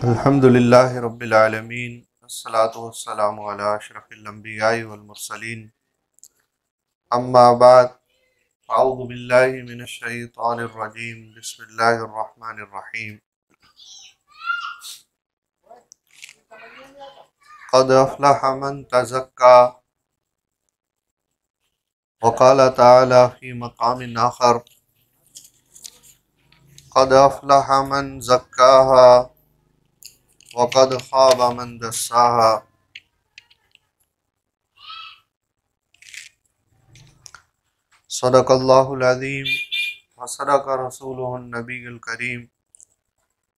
अल्हम्दुलिल्लाहि रब्बिल आलमीन अस्सलातु वस्सलामु अला अशरफिल अंबियाइ वल मुरसलीन अम्मा बाद अऊज़ु बिल्लाहि मिनश शैतानिर रजीम बिस्मिल्लाहिर रहमानिर रहीम क़द अफ़लह मन तज़क्का व क़ाल तआला फ़ी मक़ामिन आख़र क़द अफ़लह मन ज़क्काहा व क़द ख़ाब मन दस्साहा। सदक़ल्लाहुल अज़ीम व सदक़ रसूलुहुन नबियुल करीम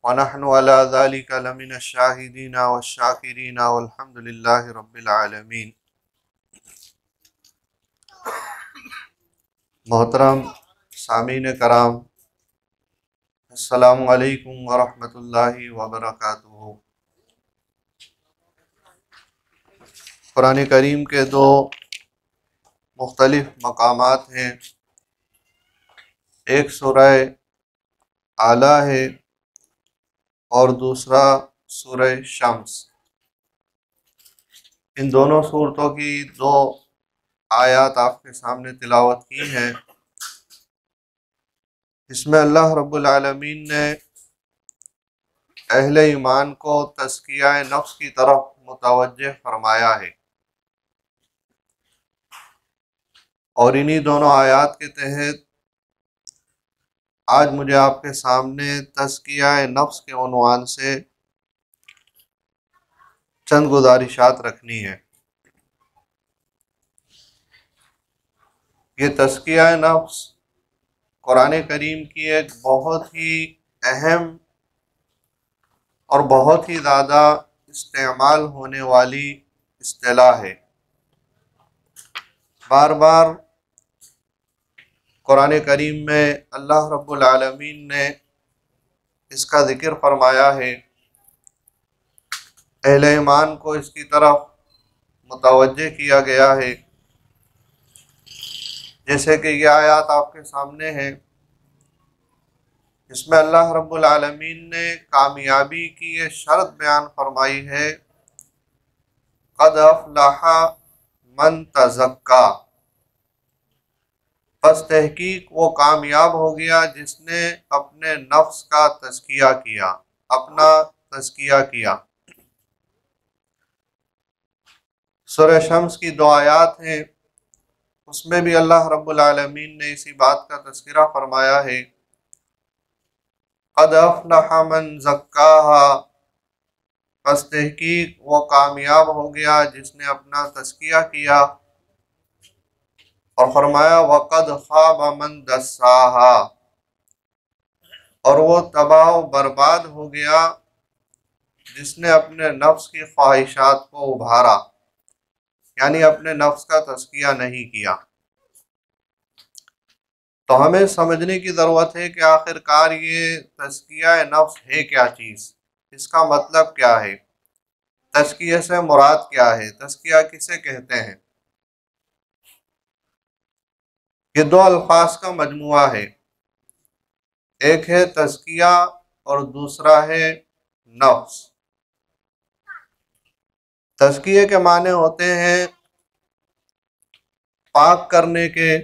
व नहनु अला ज़ालिका लमिनश शाहिदीन वश्शाकिरीन वल्हम्दुलिल्लाहि रब्बिल आलमीन। मोहतरम सामीन कराम, अस्सलामु अलैकुम व रहमतुल्लाहि व बरकातुहू। कुरान करीम के दो मुख्तलिफ मकामात हैं, एक सूरह आला है और दूसरा सूरह शम्स। इन दोनों सूरतों की दो आयात आपके सामने तिलावत की हैं। इसमें अल्लाह रब्बुल आलमीन ने अहले ईमान को तज़किया नफ्स की तरफ मुतवज्जे फरमाया है और इन्हीं दोनों आयात के तहत आज मुझे आपके सामने तज़किया नफ्स के उन्वान से चंद गुजारिशात रखनी है। ये तज़किया नफ्स कुरान करीम की एक बहुत ही अहम और बहुत ही ज़्यादा इस्तेमाल होने वाली इस्तिलाह है। बार बार कुरान करीम में अल्लाह रब्बुल आलमीन ने इसका ज़िक्र फरमाया है, अहले ईमान को इसकी तरफ मुतवज्जे किया गया है। जैसे कि यह आयत आपके सामने है, इसमें अल्लाह रब्बुल आलमीन ने कामयाबी की ये शर्त बयान फरमाई है, क़द अफ़लह मन तज़क्का, बस तहकीक वो कामयाब हो गया जिसने अपने नफ्स का तज़किया किया, अपना तज़किया किया। सूरह शम्स की दो आयात हैं, उसमें भी अल्लाह रब्बुल आलमीन ने इसी बात का तज़किरा फरमाया है, क़द अफ़लह मन ज़क्काहा, बस तहकीक वो कामयाब हो गया जिसने अपना तज़किया किया। और फरमाया वक़द ख़ाब मन दस्साहा, और वो तबाह बर्बाद हो गया जिसने अपने नफ्स की ख्वाहिशात को उभारा, यानी अपने नफ्स का तज़किया नहीं किया। तो हमें समझने की ज़रूरत है कि आखिरकार ये तज़किया नफ्स है क्या चीज़, इसका मतलब क्या है, तज़किया से मुराद क्या है, तज़किया किसे कहते हैं। ये दो अल्फाज का मजमुआ है, एक है तज़किया और दूसरा है नफ्स। तज़किये के माने होते हैं पाक करने के,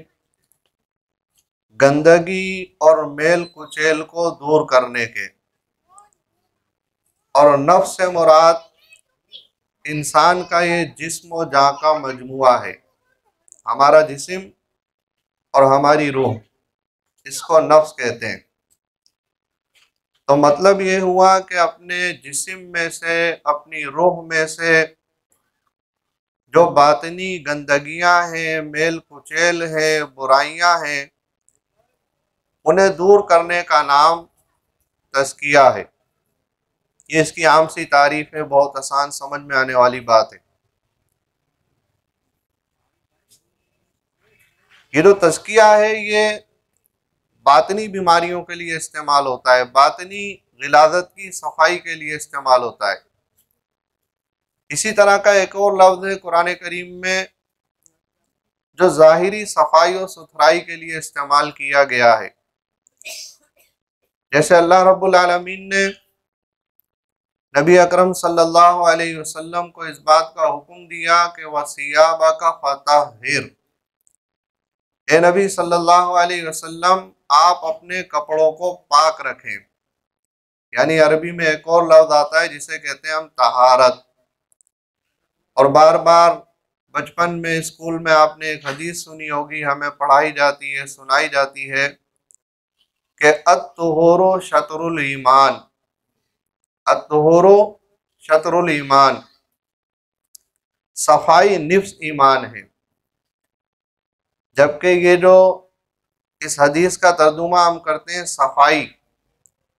गंदगी और मेल कुचेल को दूर करने के, और नफ्स से मुराद इंसान का ये जिस्म और जान का मजमुआ है, हमारा जिस्म और हमारी रूह, इसको नफ्स कहते हैं। तो मतलब ये हुआ कि अपने जिस्म में से, अपनी रूह में से जो बातनी गंदगियां हैं, मेल कुचेल है, बुराइयां हैं, उन्हें दूर करने का नाम तज़किया है। ये इसकी आम सी तारीफ है, बहुत आसान समझ में आने वाली बात है। ये जो तज़किया है ये बातनी बीमारियों के लिए इस्तेमाल होता है, बातनी गिलाज़त की सफाई के लिए इस्तेमाल होता है। इसी तरह का एक और लफ्ज़ है कुरान करीम में जो ज़ाहिरी सफाई और सुथराई के लिए इस्तेमाल किया गया है। जैसे अल्लाह रब्बुल आलमीन ने नबी अकरम सल्लल्लाहु अलैहि वसल्लम को इस बात का हुक्म दिया कि वसियाबा का फताहिर, ए नबी सल्लल्लाहु अलैहि वसल्लम आप अपने कपड़ों को पाक रखें। यानी अरबी में एक और लफ्ज आता है जिसे कहते हैं हम तहारत। और बार बार बचपन में स्कूल में आपने एक हदीस सुनी होगी, हमें पढ़ाई जाती है, सुनाई जाती है कि अत्तुहुरु शतरुल ईमान, अत्तुहुरु शतरुल ईमान, सफाई निफ्स ईमान है। जबकि ये जो इस हदीस का तर्जुमा हम करते हैं सफाई,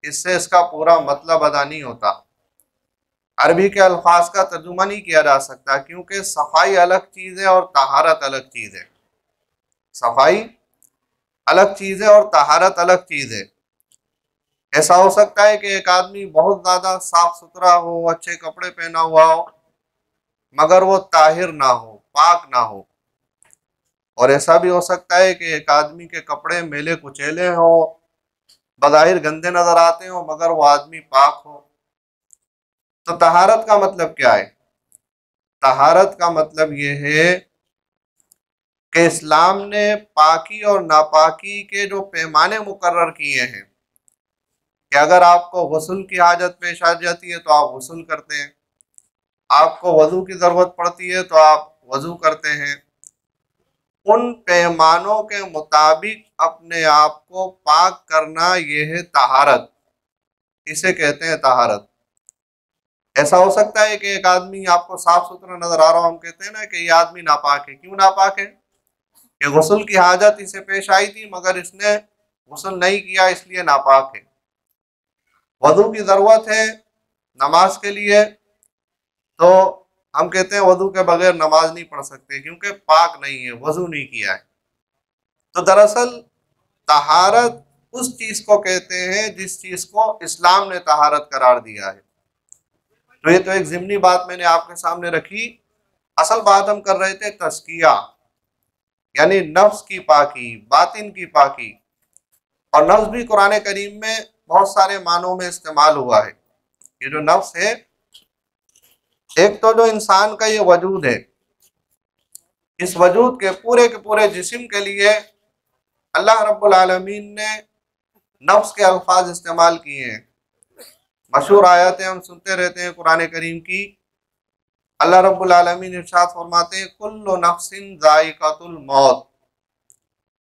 इससे इसका पूरा मतलब अदा नहीं होता। अरबी के अल्फाज का तर्जुमा नहीं किया जा सकता, क्योंकि सफाई अलग चीज़ है और तहारत अलग चीज़ है। सफाई अलग चीज़ है और तहारत अलग चीज़ है। ऐसा हो सकता है कि एक आदमी बहुत ज़्यादा साफ सुथरा हो, अच्छे कपड़े पहना हुआ हो, मगर वो ताहिर ना हो, पाक ना हो। और ऐसा भी हो सकता है कि एक आदमी के कपड़े मेले कुचेले हो, बज़ाहिर गंदे नजर आते हो, मगर वो आदमी पाक हो। तो तहारत का मतलब क्या है? तहारत का मतलब ये है कि इस्लाम ने पाकी और नापाकी के जो पैमाने मुकर्रर किए हैं कि अगर आपको गुस्ल की हाजत पेश आ जाती है तो आप गुस्ल करते हैं, आपको वजू की ज़रूरत पड़ती है तो आप वजू करते हैं। उन पैमानों के मुताबिक अपने आप को पाक करना, यह है तहारत, इसे कहते हैं तहारत। ऐसा हो सकता है कि एक आदमी आपको साफ सुथरा नजर आ रहा हो, हम कहते हैं ना कि ये आदमी नापाक है। क्यों नापाक है? कि गुस्ल की हाजत इसे पेश आई थी मगर इसने गुस्ल नहीं किया, इसलिए नापाक है। वजू की ज़रूरत है नमाज के लिए, तो हम कहते हैं वजू के बगैर नमाज नहीं पढ़ सकते, क्योंकि पाक नहीं है, वजू नहीं किया है। तो दरअसल तहारत उस चीज़ को कहते हैं जिस चीज़ को इस्लाम ने तहारत करार दिया है। तो ये तो एक ज़िमनी बात मैंने आपके सामने रखी। असल बात हम कर रहे थे तस्किया, यानी नफ्स की पाकी, बातिन की पाकी। और नफ्स भी कुरान करीम में बहुत सारे मानों में इस्तेमाल हुआ है। ये जो नफ्स है, एक तो जो इंसान का ये वजूद है, इस वजूद के पूरे जिस्म के लिए अल्लाह रब्बुल आलमीन ने नफ्स के अल्फाज इस्तेमाल किए हैं। मशहूर आयतें हम सुनते रहते हैं कुरान करीम की। अल्लाह रब्बुल आलमीन इरशाद फरमाते हैं कुल्लु नफ्सिन ज़ाइक़तुल मौत।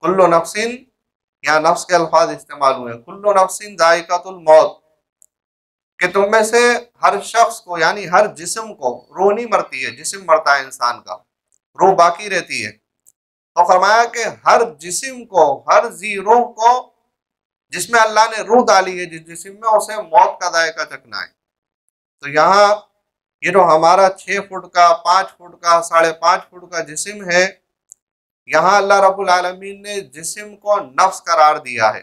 कुल्लु नफ्सिन, यहाँ नफ्स के अल्फाज इस्तेमाल हुए हैं, कुल्लु नफ्सिन ज़ाइक़तुल मौत, कि तुम में से हर शख्स को, यानी हर जिस्म को, रूह नहीं मरती है, जिस्म मरता है इंसान का, रूह बाकी रहती है। तो फरमाया कि हर जिस्म को, हर जी रूह को, जिसमें अल्लाह ने रूह डाली है जिस जिस्म में, उसे मौत का जायका चखना है। तो यहाँ ये जो हमारा 6 फुट का, 5 फुट का, 5.5 फुट का जिस्म है, यहाँ अल्लाह रब्बुल आलमीन ने जिस्म को नफ्स करार दिया है।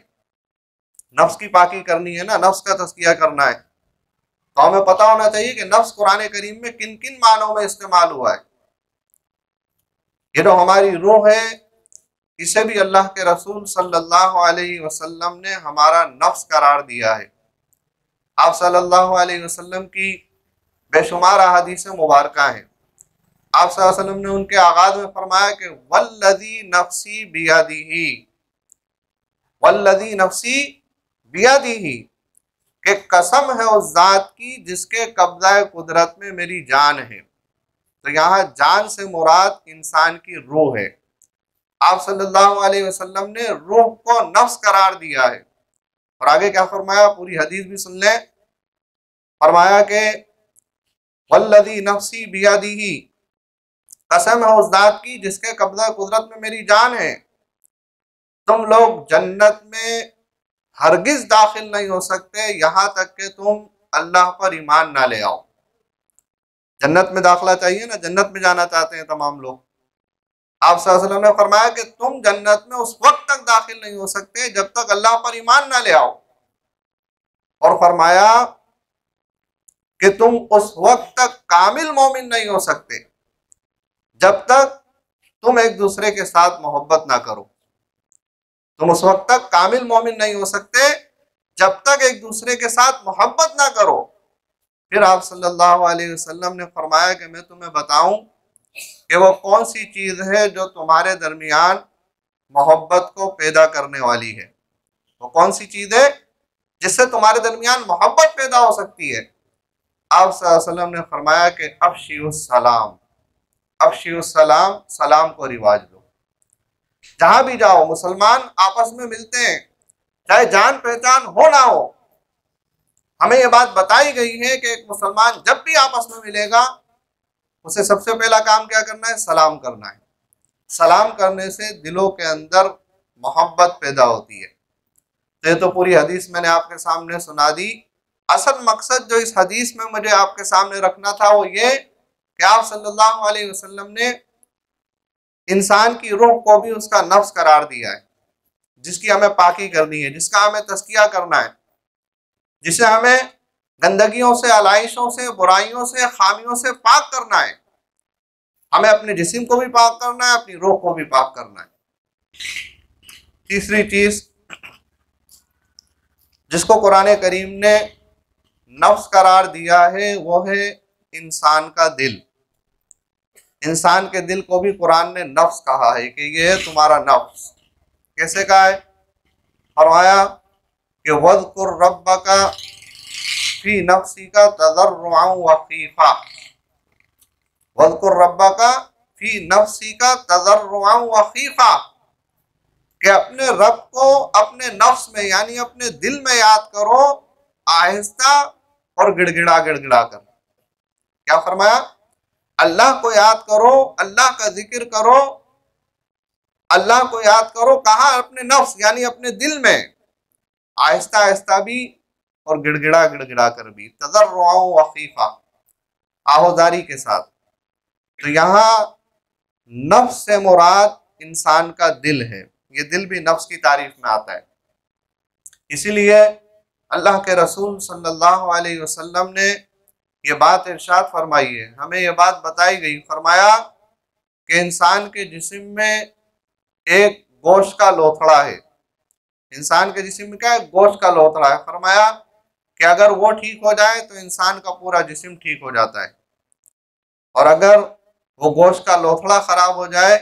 नफ्स की पाकी करनी है ना, नफ्स का तज़किया करना है, तो हमें पता होना चाहिए कि नफ्स कुरान करीम में किन किन मानों में इस्तेमाल हुआ है। ये जो हमारी रूह है, इसे भी अल्लाह के रसूल सल्लल्लाहु अलैहि वसल्लम ने हमारा नफ्स करार दिया है। आप सल्लल्लाहु अलैहि वसल्लम की बेशुमार अहादीस मुबारका हैं। आप सल्लल्लाहु अलैहि वसल्लम ने उनके आगाज में फरमाया कि वल्लज़ी नफ्सी बियदिही, वल्लज़ी नफ्सी बियदिही, कि कसम है उस जात की जिसके कब्जा कुदरत में मेरी जान है। तो यहाँ जान से मुराद इंसान की रूह है। आप सल्लल्लाहु अलैहि वसल्लम ने रूह को नफ्स करार दिया है। और आगे क्या फरमाया, पूरी हदीस भी सुन लें। फरमाया कि वल्लज़ी नफ्सी बियदिही, कसम है उस जात की जिसके कब्जा कुदरत में मेरी जान है, तुम लोग जन्नत में हरगिज दाखिल नहीं हो सकते यहाँ तक कि तुम अल्लाह पर ईमान ना ले आओ। जन्नत में दाखिला चाहिए ना, जन्नत में जाना चाहते हैं तमाम लोग। आप सल्लल्लाहु अलैहि वसल्लम ने फरमाया कि तुम जन्नत में उस वक्त तक दाखिल नहीं हो सकते जब तक अल्लाह पर ईमान ना ले आओ। और फरमाया कि तुम उस वक्त तक कामिल मोमिन नहीं हो सकते जब तक तुम एक दूसरे के साथ मोहब्बत ना करो। तुम उस वक्त तक कामिल मोमिन नहीं हो सकते जब तक एक दूसरे के साथ मोहब्बत ना करो। फिर आप सल्लल्लाहु अलैहि वसल्लम ने फरमाया कि मैं तुम्हें बताऊं कि वो कौन सी चीज़ है जो तुम्हारे दरमियान मोहब्बत को पैदा करने वाली है। वो कौन सी चीज़ है जिससे तुम्हारे दरमियान मोहब्बत पैदा हो सकती है। आप सल्लल्लाहु अलैहि वसल्लम ने फरमाया कि अफ़शीउस सलाम, अफ़शीउस सलाम, सलाम को रिवाज दो। जहां भी जाओ मुसलमान आपस में मिलते हैं, चाहे जान पहचान हो ना हो। हमें यह बात बताई गई है कि एक मुसलमान जब भी आपस में मिलेगा उसे सबसे पहला काम क्या करना है? सलाम करना है। सलाम करने से दिलों के अंदर मोहब्बत पैदा होती है। तो ये तो पूरी हदीस मैंने आपके सामने सुना दी। असल मकसद जो इस हदीस में मुझे आपके सामने रखना था वो ये कि आप सल्लल्लाहु अलैहि वसल्लम ने इंसान की रूह को भी उसका नफ्स करार दिया है, जिसकी हमें पाकी करनी है, जिसका हमें तज़किया करना है, जिसे हमें गंदगियों से, आलाइशों से, बुराइयों से, खामियों से पाक करना है। हमें अपने जिस्म को भी पाक करना है, अपनी रूह को भी पाक करना है। तीसरी चीज जिसको कुरान करीम ने नफ्स करार दिया है वो है इंसान का दिल। इंसान के दिल को भी कुरान ने नफ्स कहा है कि ये है तुम्हारा नफ्स। कैसे कहा है? फरमाया कि वज़कुर रब्बका फी नफ्सिका तज़र्रुअन व खीफा, वज़कुर रब्बका फी नफ्सिका तज़र्रुअन व खीफा, कि अपने रब को अपने नफ्स में यानी अपने दिल में याद करो, आहिस्ता और गिड़गिड़ा गिड़गिड़ा कर। क्या फरमाया? अल्लाह को याद करो, अल्लाह का जिक्र करो, अल्लाह को याद करो। कहाँ? अपने नफ्स यानी अपने दिल में, आहिस्ता आहिस्ता भी और गिड़गिड़ा गिड़गिड़ा कर भी, तज़र्रुअन व खीफा, आहोजारी के साथ। तो यहाँ नफ्स से मुराद इंसान का दिल है। ये दिल भी नफ्स की तारीफ में आता है। इसीलिए अल्लाह के रसूल सल्लल्लाहु अलैहि वसल्लम ने ये बात इरशाद फरमाई है, हमें ये बात बताई गई। फरमाया कि इंसान के जिस्म में एक गोश्त का लोथड़ा है। इंसान के जिस्म में क्या है? गोश्त का लोथड़ा है। फरमाया कि अगर वो ठीक हो जाए तो इंसान का पूरा जिस्म ठीक हो जाता है, और अगर वो गोश्त का लोथड़ा खराब हो जाए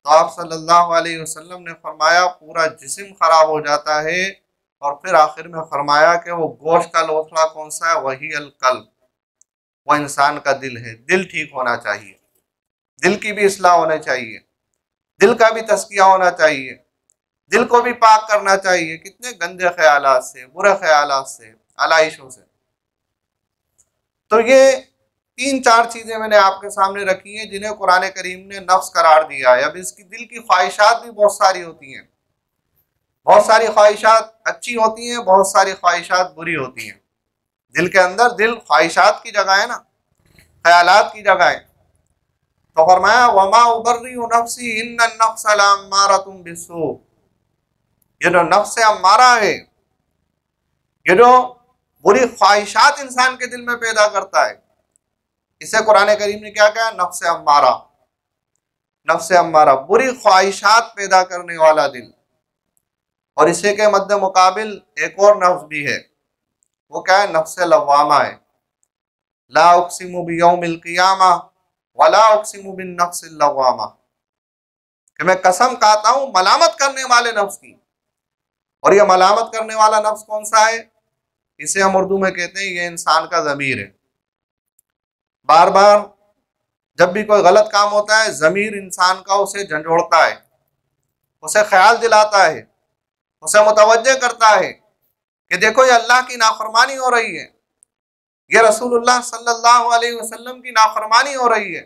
तो आप सल्लल्लाहु अलैहि वसल्लम ने फरमाया पूरा जिस्म खराब हो जाता है। और फिर आखिर में फरमाया कि वो गोश्त का लोथड़ा कौन सा है? वही अल-कल्ब, वो इंसान का दिल है। दिल ठीक होना चाहिए, दिल की भी इस्लाह होनी चाहिए, दिल का भी तज़किया होना चाहिए, दिल को भी पाक करना चाहिए कितने गंदे ख्यालात से, बुरे ख्यालात से, आलाइशों से। तो ये तीन चार चीज़ें मैंने आपके सामने रखी हैं जिन्हें कुरान करीम ने नफ्स करार दिया है। अब इसकी दिल की ख्वाहिशात भी बहुत सारी होती हैं, बहुत सारी ख्वाहिशात अच्छी होती हैं, बहुत सारी ख्वाहिशात बुरी होती हैं। दिल के अंदर, दिल ख्वाहिशात की जगह है ना, ख्यालात की जगह है। तो फरमाया वमा उबर्रिउ नफ्सी इन्नन नफ्स लअम्मारतुम बिस्सू, ये जो नफ्स अम्मारा है, ये जो बुरी ख्वाहिशात इंसान के दिल में पैदा करता है, इसे कुरान करीम ने क्या कहा? नफ्स अम्मारा। नफ्स अम्मारा बुरी ख्वाहिशात पैदा करने वाला दिल। और इसे के मद्दे मुकाबिल एक और नफ्स भी है, वो क्या है? नफ्स लव्वामा है। ला उक़सिमु बियौमिल क़ियामा वला उक़सिमु बिन नफ्सिल लव्वामा, कि मैं कसम खाता हूं मलामत करने वाले नफ्स की। और ये मलामत करने वाला नफ्स कौन सा है? इसे हम उर्दू में कहते हैं ये इंसान का ज़मीर है। बार बार जब भी कोई गलत काम होता है, ज़मीर इंसान का उसे झंझोड़ता है, उसे ख्याल दिलाता है, उसे मुतवज्जे करता है कि देखो ये अल्लाह की नाफरमानी हो रही है, ये रसूलुल्लाह सल्लल्लाहु अलैहि वसल्लम की नाफरमानी हो रही है,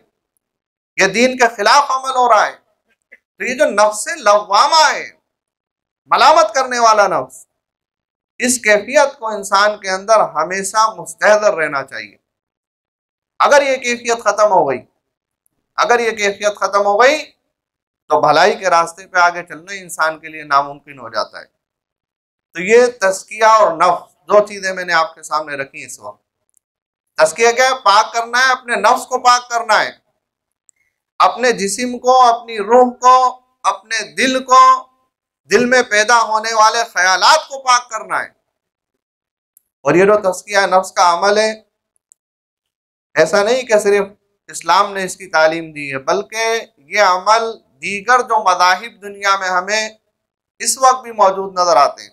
ये दीन के खिलाफ अमल हो रहा है। तो ये जो नफ्स लव्वामा है, मलामत करने वाला नफ्स, इस कैफियत को इंसान के अंदर हमेशा मुस्तहज़र रहना चाहिए। अगर ये कैफियत ख़त्म हो गई, अगर ये कैफियत ख़त्म हो गई तो भलाई के रास्ते पे आगे चलना इंसान के लिए नामुमकिन हो जाता है। तो ये तज़किया और नफ्स, दो चीज़ें मैंने आपके सामने रखी इस वक्त। तज़किया क्या है? पाक करना है, अपने नफ्स को पाक करना है, अपने जिस्म को, अपनी रूह को, अपने दिल को, दिल में पैदा होने वाले ख्यालात को पाक करना है। और ये जो तज़किया नफ्स का अमल है, ऐसा नहीं कि सिर्फ इस्लाम ने इसकी तालीम दी है, बल्कि ये अमल दीगर जो मज़ाहिब दुनिया में हमें इस वक्त भी मौजूद नज़र आते हैं,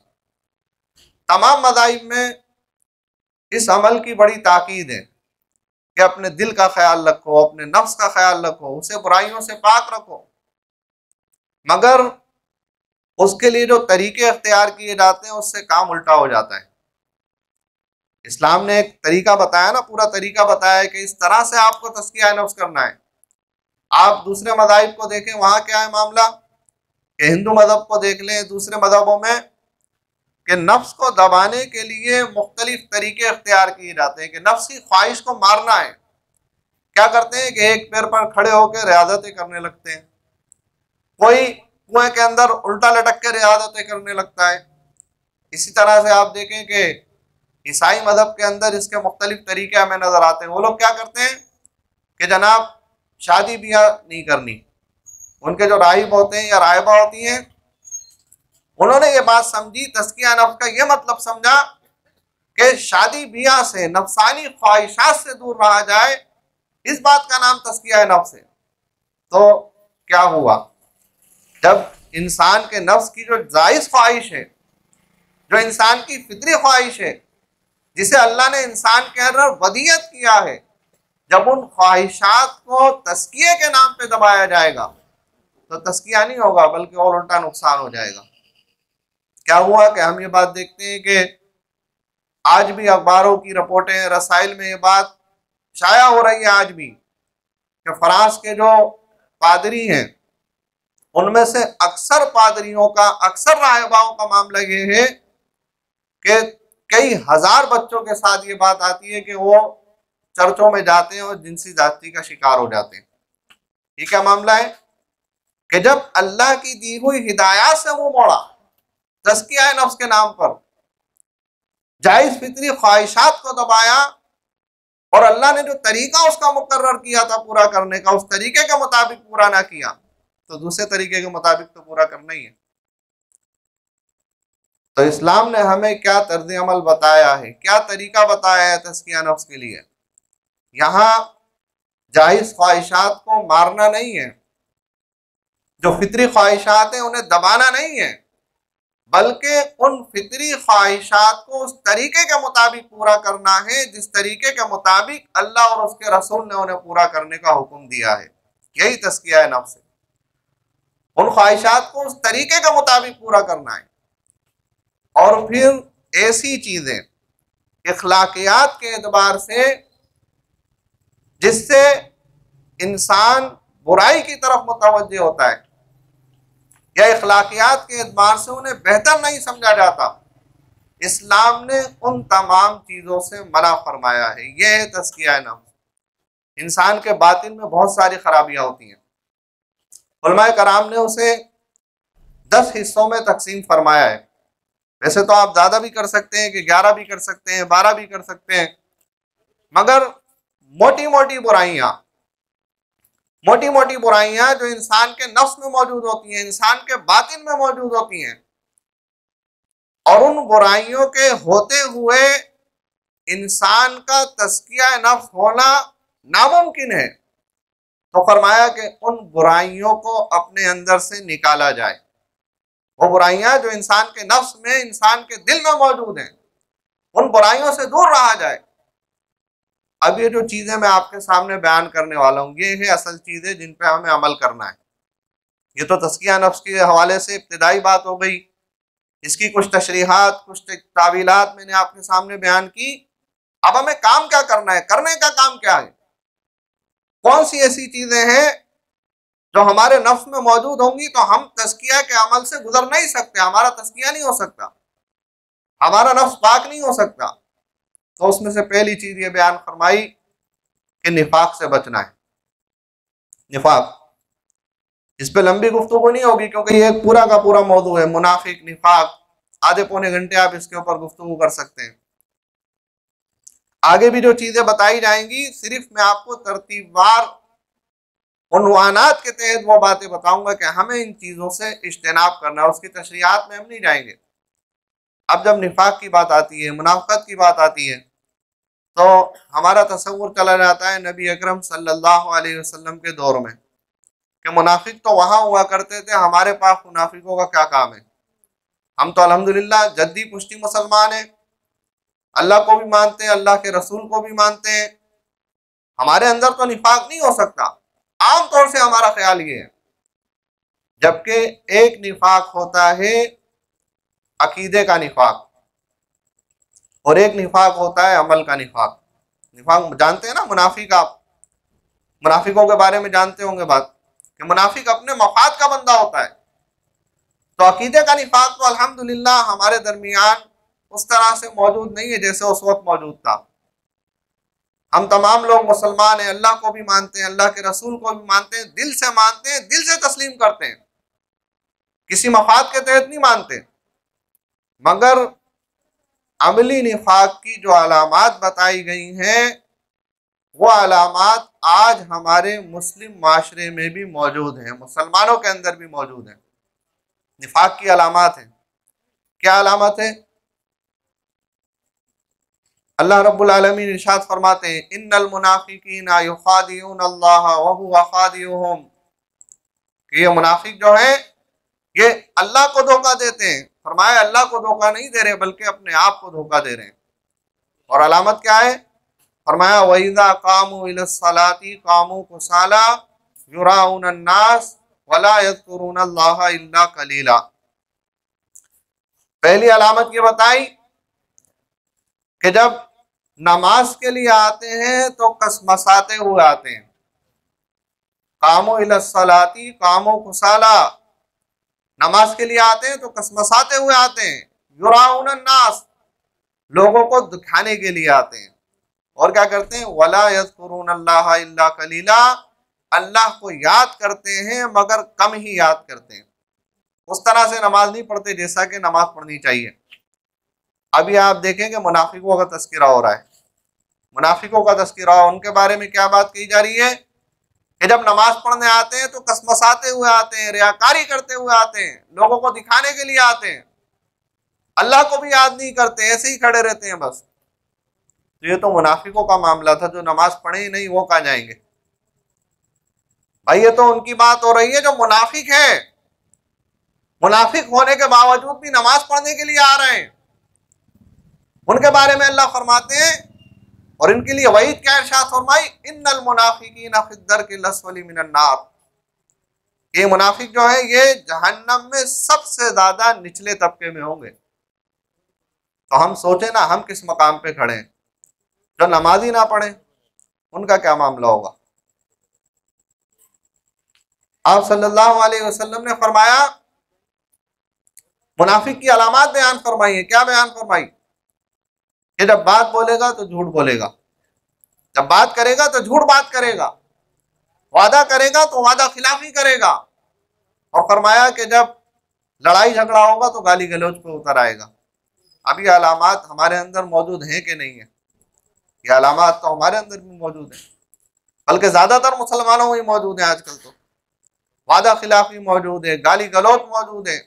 तमाम मज़ाहिब में इस अमल की बड़ी ताकीद है कि अपने दिल का ख्याल रखो, अपने नफ्स का ख्याल रखो, उसे बुराइयों से पाक रखो। मगर उसके लिए जो तरीके अख्तियार किए जाते हैं उससे काम उल्टा हो जाता है। इस्लाम ने एक तरीका बताया ना, पूरा तरीका बताया है कि इस तरह से आपको तज़किया नफ्स करना है। आप दूसरे मज़ाहिब को देखें, वहाँ क्या है मामला कि हिंदू मज़हब को देख लें, दूसरे मज़हबों में कि नफ्स को दबाने के लिए मुख्तलिफ तरीके अख्तियार किए जाते हैं कि नफ्स की ख्वाहिश को मारना है। क्या करते हैं कि एक पैर पर खड़े होकर रियाजतें करने लगते हैं, कोई कुएं के अंदर उल्टा लटक के रियाजतें करने लगता है। इसी तरह से आप देखें कि ईसाई मज़हब के अंदर इसके मुख्तलिफ तरीके हमें नज़र आते हैं। वो लोग क्या करते हैं कि जनाब शादी ब्याह नहीं करनी। उनके जो राहिब होते हैं या राहिबा होती हैं, उन्होंने ये बात समझी, तज़किया नफ्स का ये मतलब समझा कि शादी ब्याह से, नफ्सानी ख्वाहिशात से दूर रहा जाए, इस बात का नाम तज़किया नफ्स है। तो क्या हुआ, जब इंसान के नफ्स की जो जायज़ ख्वाहिश है, जो इंसान की फितरी ख्वाहिश है, जिसे अल्लाह ने इंसान के अंदर वदियत किया है, जब उन ख्वाहिशात को तज़किये के नाम पे दबाया जाएगा तो तज़किया नहीं होगा बल्कि और उल्टा नुकसान हो जाएगा। क्या हुआ कि हम ये बात देखते हैं कि आज भी अखबारों की रिपोर्टें, रसाइल में ये बात शाया हो रही है आज भी कि फ्रांस के जो पादरी हैं, उनमें से अक्सर पादरियों का, अक्सर राहिबाओं का मामला ये है कि कई हजार बच्चों के साथ ये बात आती है कि वो चर्चों में जाते हैं और जिनसी जाति का शिकार हो जाते हैं। ये क्या मामला है कि जब अल्लाह की दी हुई हिदायत से मुंह मोड़ा, तज़किया नफ्स के नाम पर जायज फितरी ख्वाहिशात को दबाया और अल्लाह ने जो तरीका उसका मुकर्रर किया था पूरा करने का, उस तरीके के मुताबिक पूरा ना किया तो दूसरे तरीके के मुताबिक तो पूरा करना ही है। तो इस्लाम ने हमें क्या तर्ज अमल बताया है, क्या तरीका बताया है तज़किया नफ्स के लिए। यहाँ जायज ख्वाहिशात को मारना नहीं है, जो फितरी ख्वाहिशात हैं उन्हें दबाना नहीं है, बल्कि उन फितरी ख्वाहिशात को उस तरीके के मुताबिक पूरा करना है जिस तरीके के मुताबिक अल्लाह और उसके रसूल ने उन्हें पूरा करने का हुक्म दिया है। यही तज़किया नफ्स है। उन ख्वाहिशात को उस तरीके के मुताबिक पूरा करना है। और फिर ऐसी चीजें इखलाकियात के एतबार से जिससे इंसान बुराई की तरफ मुतवज्जे होता है या इखलाकियात के एतबार से उन्हें बेहतर नहीं समझा जाता, इस्लाम ने उन तमाम चीज़ों से मना फरमाया है। यह है तज़किया नफ्स। इंसान के बातिन में बहुत सारी खराबियाँ होती हैं। उलमाए कराम ने उसे 10 हिस्सों में तकसीम फरमाया है। वैसे तो आप ज़्यादा भी कर सकते हैं कि 11 भी कर सकते हैं, 12 भी कर सकते हैं, मगर मोटी मोटी बुराइयां जो इंसान के नफ्स में मौजूद होती हैं, इंसान के बातिन में मौजूद होती हैं, और उन बुराइयों के होते हुए इंसान का तज़किया नफ्स होना नामुमकिन है, तो फरमाया कि उन बुराइयों को अपने अंदर से निकाला जाए। वो बुराइयां जो इंसान के नफ्स में, इंसान के दिल में मौजूद हैं, उन बुराइयों से दूर रहा जाए। अब ये जो चीजें मैं आपके सामने बयान करने वाला हूँ, ये है असल चीजें जिन पे हमें अमल करना है। ये तो तज़किया नफ्स के हवाले से इब्तिदाई बात हो गई। इसकी कुछ तशरीहात, कुछ तावीलात मैंने आपके सामने बयान की। अब हमें काम क्या करना है, करने का काम क्या है, कौन सी ऐसी चीजें हैं जो हमारे नफ्स में मौजूद होंगी तो हम तज़किया के अमल से गुजर नहीं सकते, हमारा तज़किया नहीं हो सकता, हमारा नफ्स पाक नहीं हो सकता। तो उसमें से पहली चीज ये बयान फरमाई कि निफाक से बचना है। निफाक, इस पे लंबी गुफ्तगू नहीं होगी क्योंकि ये पूरा का पूरा मौजू है। मुनाफिक, निफाक, आधे पौने घंटे आप इसके ऊपर गुफ्तगू कर सकते हैं। आगे भी जो चीजें बताई जाएंगी सिर्फ मैं आपको तरतीबवार उन्वानात के तहत वो बातें बताऊंगा कि हमें इन चीजों से इज्तनाब करना है, उसकी तशरीहात में हम नहीं जाएंगे। अब जब निफाक की बात आती है, मुनाफिकत की बात आती है, तो हमारा तसव्वुर चला जाता है नबी अकरम सल्लल्लाहु अलैहि वसल्लम के दौर में कि मुनाफिक तो वहां हुआ करते थे, हमारे पास मुनाफिकों का क्या काम है। हम तो अल्हम्दुलिल्लाह जद्दी पुश्ती मुसलमान हैं, अल्लाह को भी मानते हैं, अल्लाह के रसूल को भी मानते हैं, हमारे अंदर तो निफाक नहीं हो सकता। आम तौर से हमारा ख्याल ये है, जबकि एक निफाक होता है अकीदे का निफाक और एक निफाक होता है अमल का निफाक। निफाक जानते हैं ना, मुनाफिक, आप मुनाफिकों के बारे में जानते होंगे बात कि मुनाफिक अपने मफाद का बंदा होता है। तो अकीदे का निफाक तो अल्हम्दुलिल्लाह हमारे दरमियान उस तरह से मौजूद नहीं है जैसे उस वक्त मौजूद था। हम तमाम लोग मुसलमान हैं, अल्लाह को भी मानते हैं, अल्लाह के रसूल को भी मानते हैं, दिल से मानते हैं, दिल से तस्लीम करते हैं, किसी मफाद के तहत नहीं मानते। मगर अमली निफाक की जो अलामात बताई गई हैं वो अलामात आज हमारे मुस्लिम माशरे में भी मौजूद हैं, मुसलमानों के अंदर भी मौजूद हैं। निफाक की अलामात है, क्या अलामत है? अल्लाह रब्बुल आलमीन इरशाद फरमाते हैं, इन्नल मुनाफिकीना युखादिऊन अल्लाह व हुवा खादिउहुम, कि ये मुनाफिक जो है ये अल्लाह को धोखा देते हैं। फरमाया अल्लाह को धोखा नहीं दे रहे बल्कि अपने आप को धोखा दे रहे हैं। और अलामत क्या है? फरमाया वइज़ा कामू इलस्सलाती कामू कुसाला युराउन अन्नास वला यज़कुरून अल्लाह इल्ला कलीला। पहली अलामत ये बताई कि जब नमाज के लिए आते हैं तो कसमसाते हुए आते हैं। कामो इलस्सलाती कामो कुसाला, नमाज के लिए आते हैं तो कसमसाते हुए आते हैं। युराउन अन्नास, लोगों को दिखाने के लिए आते हैं। और क्या करते हैं? वला यज़कुरून अल्लाह इल्ला कलीला, अल्लाह को याद करते हैं मगर कम ही याद करते हैं। उस तरह से नमाज नहीं पढ़ते जैसा कि नमाज पढ़नी चाहिए। अभी आप देखेंगे मुनाफिकों का तस्करा हो रहा है। मुनाफिकों का तस्करा, उनके बारे में क्या बात कही जा रही है कि जब नमाज पढ़ने आते हैं तो कसमसाते हुए आते हैं, रियाकारी करते हुए आते हैं, लोगों को दिखाने के लिए आते हैं, अल्लाह को भी याद नहीं करते, ऐसे ही खड़े रहते हैं बस। तो ये तो मुनाफिकों का मामला था, जो नमाज पढ़े ही नहीं वो कहाँ जाएंगे भाई? ये तो उनकी बात हो रही है जो मुनाफिक है, मुनाफिक होने के बावजूद भी नमाज पढ़ने के लिए आ रहे हैं। उनके बारे में अल्लाह फरमाते हैं, और इनके लिए वहीद क्या इरशाद फरमाई, इन्नल मुनाफिकीना फिद दरकिल अस्फली मिनन नार, ये मुनाफिक जो है ये जहन्नम में सबसे ज्यादा निचले तबके में होंगे। तो हम सोचे ना हम किस मकाम पे खड़े हैं। जो नमाजी ना पढ़े उनका क्या मामला होगा? आप सल्लल्लाहु अलैहि वसल्लम ने फरमाया, मुनाफिक की अलामात बयान फरमाई है। क्या बयान फरमाई? कि जब बात बोलेगा तो झूठ बोलेगा, जब बात करेगा तो झूठ बात करेगा, वादा करेगा तो वादा खिलाफी करेगा, और फरमाया कि जब लड़ाई झगड़ा होगा तो गाली गलौज पे उतर आएगा। अब ये अलामात हमारे अंदर मौजूद हैं कि नहीं है? ये अलामात तो हमारे अंदर भी मौजूद है, बल्कि ज्यादातर मुसलमानों में मौजूद है। आजकल तो वादा खिलाफी मौजूद है, गाली गलौज मौजूद है।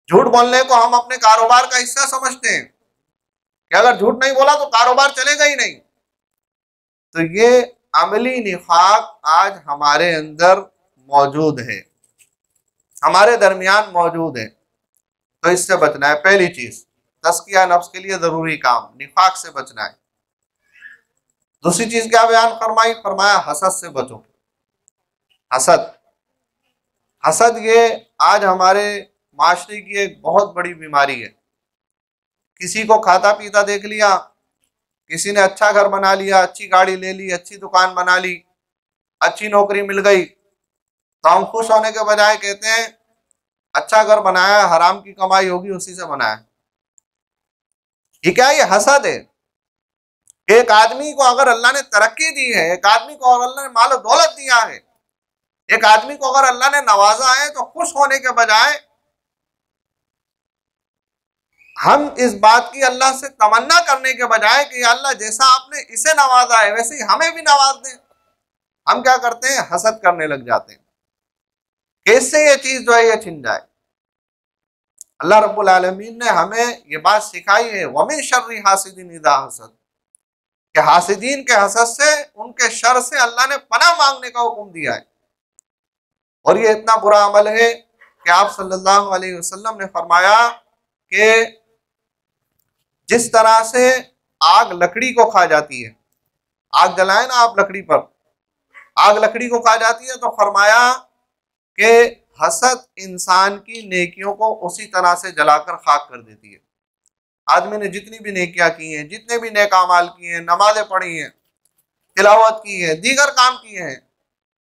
झूठ बोलने को हम अपने कारोबार का हिस्सा समझते हैं कि अगर झूठ नहीं बोला तो कारोबार चलेगा ही नहीं। तो ये अमली निफाक आज हमारे अंदर मौजूद है, हमारे दरमियान मौजूद है। तो इससे बचना है। पहली चीज, तस्किया नफ्स के लिए जरूरी काम, निफाक से बचना है। दूसरी चीज क्या बयान फरमाई? फरमाया हसद से बचो। हसद, हसद ये आज हमारे माशरे की एक बहुत बड़ी बीमारी है। किसी को खाता पीता देख लिया, किसी ने अच्छा घर बना लिया, अच्छी गाड़ी ले ली, अच्छी दुकान बना ली, अच्छी नौकरी मिल गई, तो हम खुश होने के बजाय कहते हैं अच्छा घर बनाया, हराम की कमाई होगी उसी से बनाया। ये क्या? ये हसद है। एक आदमी को अगर अल्लाह ने तरक्की दी है, एक आदमी को अगर अल्लाह ने माल दौलत दिया है, एक आदमी को अगर अल्लाह ने नवाजा है, तो खुश होने के बजाय हम इस बात की अल्लाह से तमन्ना करने के बजाय कि अल्लाह जैसा आपने इसे नवाजा है वैसे ही हमें भी नवाज दें, हम क्या करते हैं? हसद करने लग जाते हैं। कैसे ये चीज जो है ये छिन जाए। अल्लाह रब्बुल आलमीन ने हमें ये बात सिखाई है, वमिन शर्रि हासिदिन इज़ा हसद, कि हासिदीन के हसद से, उनके शर से अल्लाह ने पनाह मांगने का हुक्म दिया है। और ये इतना बुरा अमल है कि आप सल्लल्लाहु अलैहि वसल्लम ने फरमाया कि जिस तरह से आग लकड़ी को खा जाती है, आग जलाए ना आप लकड़ी पर, आग लकड़ी को खा जाती है, तो फरमाया कि हसद इंसान की नेकियों को उसी तरह से जलाकर खाक कर देती है। आदमी ने जितनी भी नेकियां की हैं, जितने भी नेक अमाल किए हैं, नमाजें पढ़ी हैं, तिलावत की है, दीगर काम किए हैं,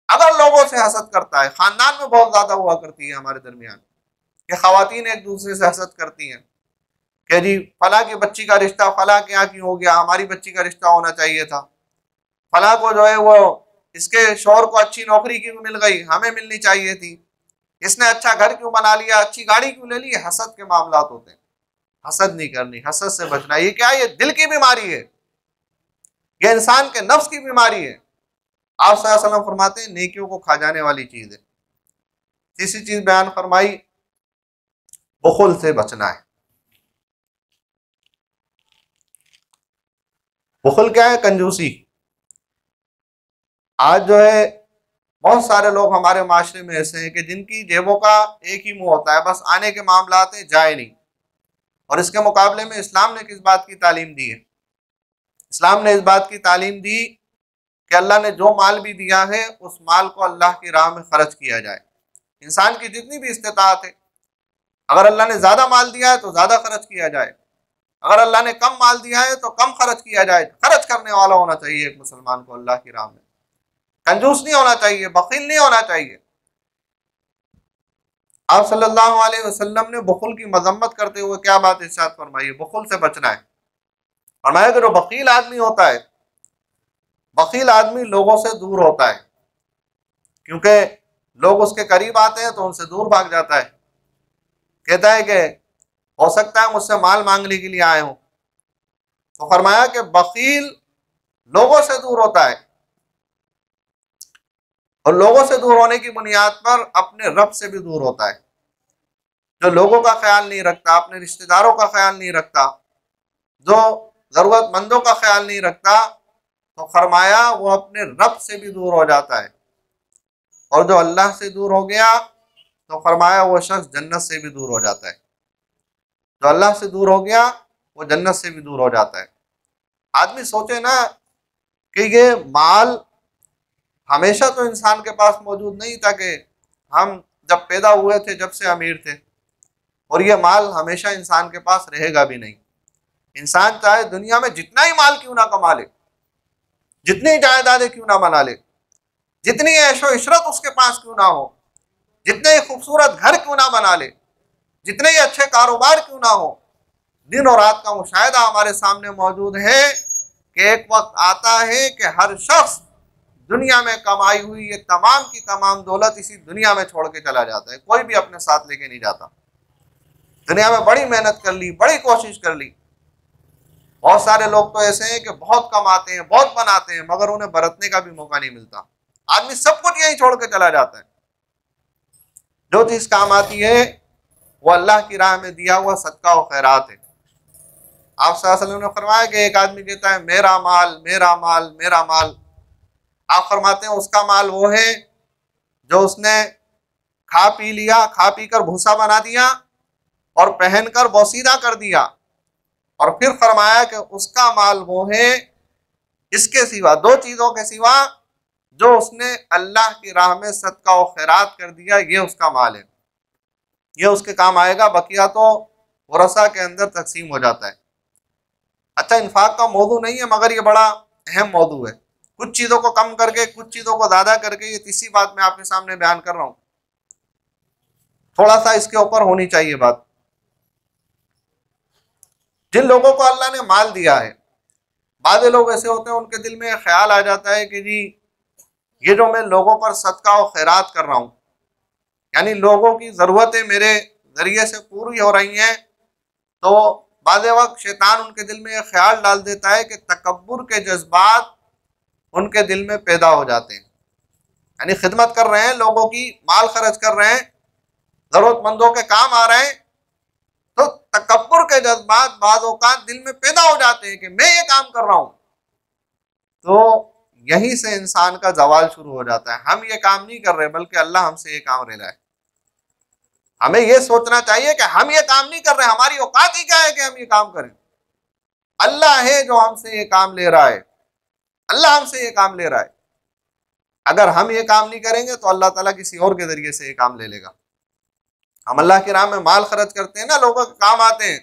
अगर लोगों से हसद करता है, खानदान में बहुत ज्यादा हुआ करती है हमारे दरमियान कि खवातीन एक दूसरे से हसद करती हैं कि जी फला की बच्ची का रिश्ता फला के यहाँ क्यों हो गया, हमारी बच्ची का रिश्ता होना चाहिए था, फला को जो है वो इसके शौहर को अच्छी नौकरी क्यों मिल गई, हमें मिलनी चाहिए थी, इसने अच्छा घर क्यों बना लिया, अच्छी गाड़ी क्यों ले ली। हसद के मामला होते हैं। हसद नहीं करनी, हसद से बचना। ये क्या है? ये दिल की बीमारी है, ये इंसान के नफ्स की बीमारी है। आप सल्लल्लाहु अलैहि वसल्लम फरमाते हैं नेकियों को खा जाने वाली चीज है। तीसरी चीज बयान फरमाई, बुखुल से बचना है। बुखुल क्या है? कंजूसी। आज जो है बहुत सारे लोग हमारे माशरे में ऐसे हैं कि जिनकी जेबों का एक ही मुंह होता है, बस आने के मामला आते जाए नहीं। और इसके मुकाबले में इस्लाम ने किस बात की तालीम दी है? इस्लाम ने इस बात की तालीम दी कि अल्लाह ने जो माल भी दिया है उस माल को अल्लाह की राह में खर्च किया जाए। इंसान की जितनी भी इस्तिताअत है, अगर अल्लाह ने ज्यादा माल दिया है तो ज्यादा खर्च किया जाए, अगर अल्लाह ने कम माल दिया है तो कम खर्च किया जाए। खर्च करने वाला होना चाहिए एक मुसलमान को अल्लाह की राह में। कंजूस नहीं होना चाहिए, बखील नहीं होना चाहिए। आप सल्लल्लाहु अलैहि वसल्लम ने बुखुल की मजम्मत करते हुए क्या बात इरशाद फरमाई? बुखुल से बचना है। फरमाया कि जो बखील आदमी होता है, बखील आदमी लोगों से दूर होता है, क्योंकि लोग उसके करीब आते हैं तो उनसे दूर भाग जाता है। कहता है कि हो सकता है मुझसे माल मांगने के लिए आए हो। तो फरमाया कि बखील लोगों से दूर होता है, और लोगों से दूर होने की बुनियाद पर अपने रब से भी दूर होता है। जो लोगों का ख्याल नहीं रखता, अपने रिश्तेदारों का ख्याल नहीं रखता, जो जरूरतमंदों का ख्याल नहीं रखता, तो फरमाया वो अपने रब से भी दूर हो जाता है। और जो अल्लाह से दूर हो गया तो फरमाया वो शख्स जन्नत से भी दूर हो जाता है। जो अल्लाह से दूर हो गया वो जन्नत से भी दूर हो जाता है। आदमी सोचे ना कि ये माल हमेशा तो इंसान के पास मौजूद नहीं था, कि हम जब पैदा हुए थे जब से अमीर थे, और ये माल हमेशा इंसान के पास रहेगा भी नहीं। इंसान चाहे दुनिया में जितना ही माल क्यों ना कमा ले, जितनी जायदादें क्यों ना बना ले, जितनी ऐशो इशरत उसके पास क्यों ना हो, जितने ही खूबसूरत घर क्यों ना बना ले, जितने ही अच्छे कारोबार क्यों ना हो, दिन और रात का मुशाहिदा हमारे सामने मौजूद है कि एक वक्त आता है कि हर शख्स दुनिया में कमाई हुई ये तमाम की तमाम दौलत इसी दुनिया में छोड़ के चला जाता है। कोई भी अपने साथ लेके नहीं जाता। दुनिया में बड़ी मेहनत कर ली, बड़ी कोशिश कर ली। बहुत सारे लोग तो ऐसे हैं कि बहुत कमाते हैं, बहुत बनाते हैं, मगर उन्हें बरतने का भी मौका नहीं मिलता। आदमी सब कुछ यही छोड़ के चला जाता है। जो चीज काम आती है वो अल्लाह की राह में दिया हुआ सदका और खैरात है। आप सल्लल्लाहु अलैहि वसल्लम ने फरमाया कि एक आदमी कहता है मेरा माल, मेरा माल, मेरा माल। आप फरमाते हैं उसका माल वो है जो उसने खा पी लिया, खा पी कर भूसा बना दिया और पहनकर बोसीदा कर दिया। और फिर फरमाया कि उसका माल वो है इसके सिवा, दो चीजों के सिवा, जो उसने अल्लाह की राह में सदका और खैरात कर दिया, ये उसका माल है, ये उसके काम आएगा। बकिया तो वरसा के अंदर तकसीम हो जाता है। अच्छा, इन्फाक का मौजू नहीं है, मगर ये बड़ा अहम मौजू है। कुछ चीज़ों को कम करके, कुछ चीज़ों को ज़्यादा करके, ये तीसरी बात मैं आपके सामने बयान कर रहा हूँ। थोड़ा सा इसके ऊपर होनी चाहिए बात। जिन लोगों को अल्लाह ने माल दिया है, बाद लोग ऐसे होते हैं उनके दिल में ख्याल आ जाता है कि जी ये जो मैं लोगों पर सदका और खैरात कर रहा हूँ, यानी लोगों की ज़रूरतें मेरे ज़रिए से पूरी हो रही हैं, तो बाद वक्त शैतान उनके दिल में यह ख्याल डाल देता है कि तकब्बुर के जज्बात उनके दिल में पैदा हो जाते हैं। यानी खिदमत कर रहे हैं, लोगों की माल खर्च कर रहे हैं, ज़रूरतमंदों के काम आ रहे हैं, तो तकब्बुर के जज्बात बाज़ औक़ात दिल में पैदा हो जाते हैं कि मैं ये काम कर रहा हूँ, तो यहीं से इंसान का जवाल शुरू हो जाता है। हम ये काम नहीं कर रहे बल्कि अल्लाह हमसे ये काम ले रहा है। हमें ये सोचना चाहिए कि हम ये काम नहीं कर रहे, हमारी औकात ही क्या है कि हम ये काम करें। अल्लाह है जो हमसे ये काम ले रहा है, अल्लाह हमसे ये काम ले रहा है। अगर हम ये काम नहीं करेंगे तो अल्लाह ताला किसी और के जरिए से ये काम ले लेगा। हम अल्लाह की राह में माल खर्च करते हैं ना, लोगों के काम आते हैं,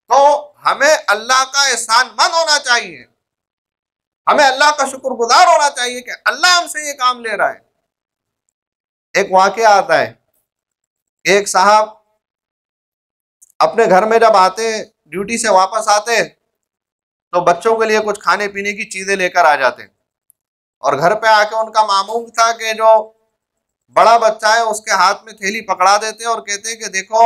तो हमें अल्लाह का एहसानमंद होना चाहिए, हमें अल्लाह का शुक्रगुजार होना चाहिए कि अल्लाह हमसे ये काम ले रहा है। एक वाकया आता है, एक साहब अपने घर में जब आते, ड्यूटी से वापस आते, तो बच्चों के लिए कुछ खाने पीने की चीजें लेकर आ जाते, और घर पे आके उनका मामूल था कि जो बड़ा बच्चा है उसके हाथ में थैली पकड़ा देते और कहते हैं कि देखो